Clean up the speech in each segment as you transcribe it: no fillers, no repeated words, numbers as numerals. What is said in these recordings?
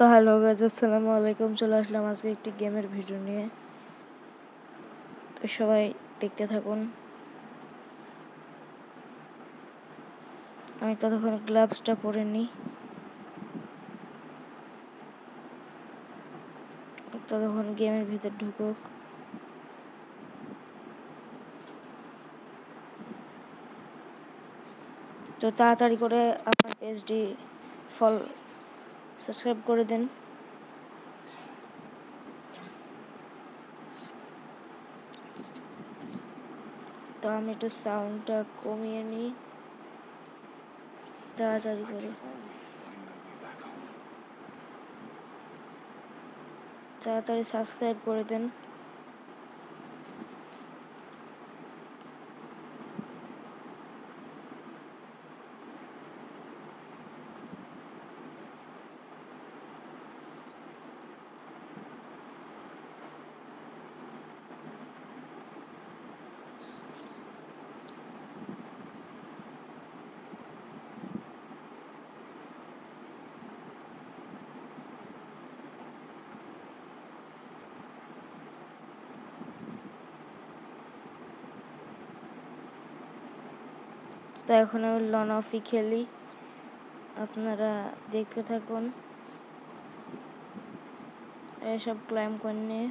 তো hello guys, আসসালামু আলাইকুম। চলে আসলাম আজকে একটি গেমের ভিডিও নিয়ে। তো সবাই দেখতে থাকুন। আমি ততক্ষণ গ্লাভসটা পরে নিই, ততক্ষণ গেমের ভিতর ঢুকুক। তো তাড়াতাড়ি করে আমার পেজটি সাবস্ক্রাইব করে দিন। তো আমি একটু সাউন্ডটা কমিয়ে নিই তাড়াতাড়ি করে। তাড়াতাড়ি সাবস্ক্রাইব করে দেন। তো এখন আমি লন অফই খেলি, আপনারা দেখতে থাকুন। এসব ক্লাইম করে নিয়ে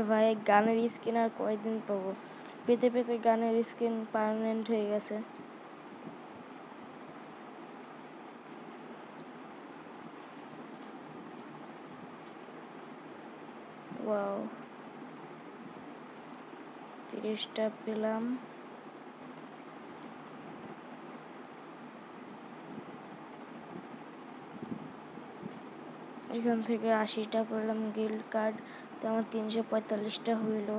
ভাই গানের স্কিন আর কয়দিন পাবো? পেতে পেতে গানের স্কিন পার্মানেন্ট হয়ে গেছে। ওয়াও, 30টা পেলাম। এখান থেকে 80টা পেলাম গিল্ড কার্ড। তো আমার 345টা হইল।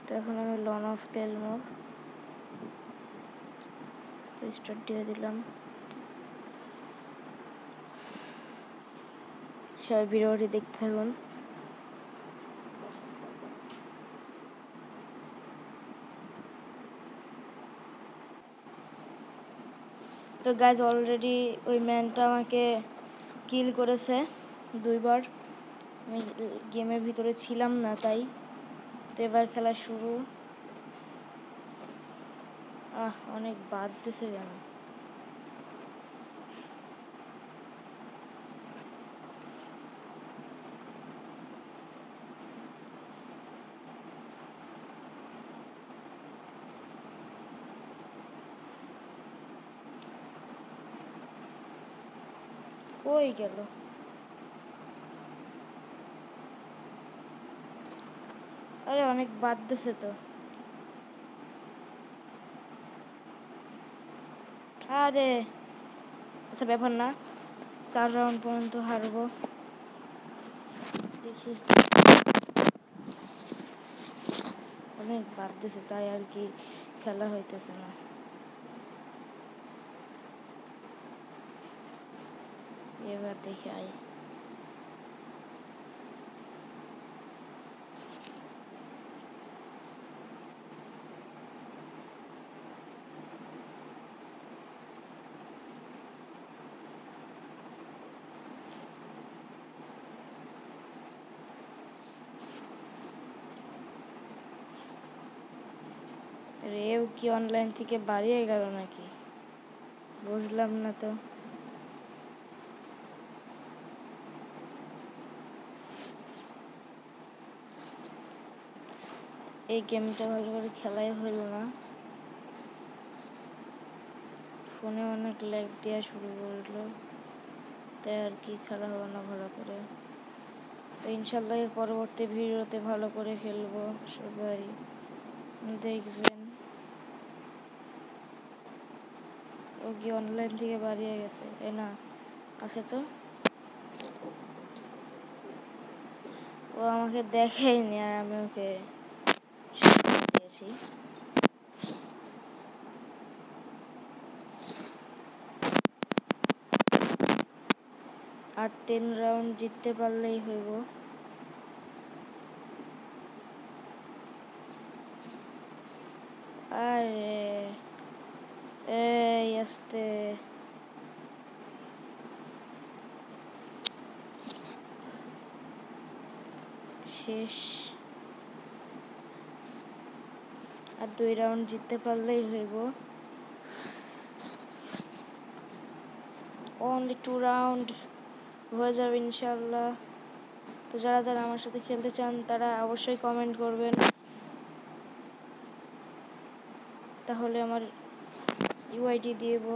তো এখন আমি লন অফ খেলবো। স্টার্ট দিয়ে দিলাম। সবাই ভিডিওটি দেখতে থাকুন। তো গাইজ, অলরেডি ওই ম্যানটা আমাকে কিল করেছে 2বার। আমি গেমের ভিতরে ছিলাম না তাই। তো এবার খেলা শুরু। অনেক বাদ দিছে যেন। কই গেল? আরে অনেক বাদ দিছে তো। আরে আচ্ছা, ব্যাপার না, 4 রাউন্ড পর্যন্ত হারবো। দেখি, অনেক বাদ দিছে তাই আর কি খেলা হইতেছে না। এবার দেখি আই। রেও কি অনলাইন থেকে বাড়িয়ে গেল নাকি? বুঝলাম না তো। এই গেমটা ভালো করে খেলাই হইল না। ফোনে অনেক ল্যাগ দেওয়া শুরু করলো, তাই আর কি খেলা হলো না ভালো করে। তো ইনশাল্লাহ এর পরবর্তী ভিডিওতে ভালো করে খেলবো, সবাই দেখবেন। ও কি অনলাইন থেকে বাড়িয়ে গেছে? না, আছে তো। ও আমাকে দেখেইনি আর আমি ওকে দিয়েছি। আর 3 রাউন্ড জিততে পারলেই হইব। আরে এই আস্তে। শেষ। আর 2 রাউন্ড জিততে পারলেই হইব। অনলি 2 রাউন্ড হয়ে যাবে ইনশাল্লাহ। তো যারা যারা আমার সাথে খেলতে চান তারা অবশ্যই কমেন্ট করবেন, তাহলে আমার ইউআইডি দিব।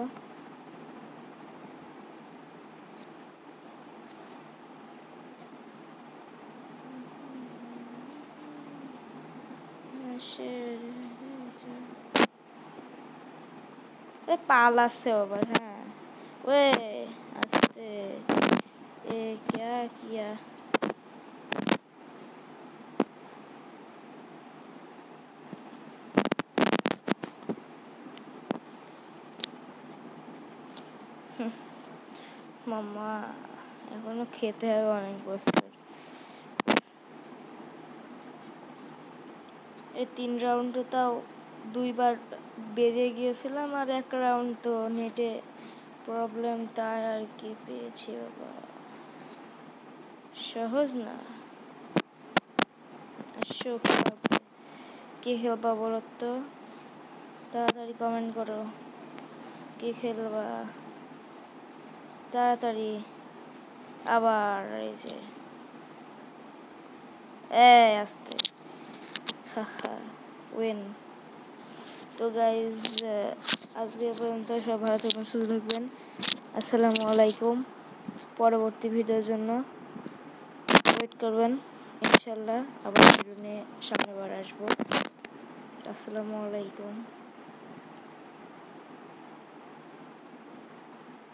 পালাচ্ছে আবার। হ্যাঁ ওয়ে আস্তে এ ক্যা কিয়া। মাম্মা এখনো খেতে হবে অনেক বছর। এই 3 রাউন্ডে তাও 2 বার বেরিয়ে গিয়েছিলাম, আর 1 রাউন্ড তো নেটে প্রবলেম, তাই আর কি পেয়েছি। বাবা সহজ না। আসো কি খেলবা বলো তো, তাড়াতাড়ি কমেন্ট করো কি খেলবা তাড়াতাড়ি। আবার এই যে আসতে উইন। তো গাইজ আজকে পর্যন্ত সব ভালো থাকবেন, সুস্থ থাকবেন। আসসালামু আলাইকুম। পরবর্তী ভিডিওর জন্য ওয়েট করবেন, ইনশাল্লাহ আবার ভিডিও নিয়ে সামনে বার আসবো। আসসালামু আলাইকুম।